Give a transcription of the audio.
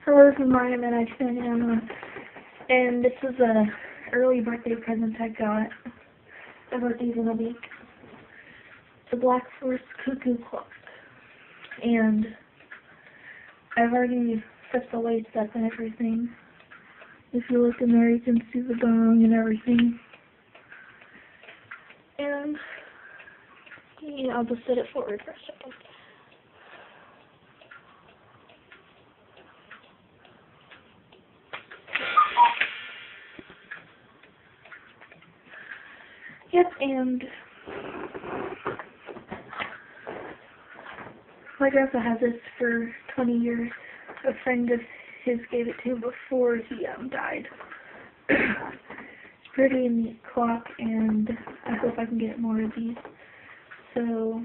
Hello, this is Maya, and I sent Anna, and this is a early birthday present I got. My birthday's in a week. It's a Black Forest cuckoo clock, and I've already set the weights up and everything. If you look in there, you can see the gong and everything. And yeah, I'll just set it forward for a second. Yep, and my grandpa has this for 20 years. A friend of his gave it to him before he died. It's pretty neat clock, and I hope I can get more of these. So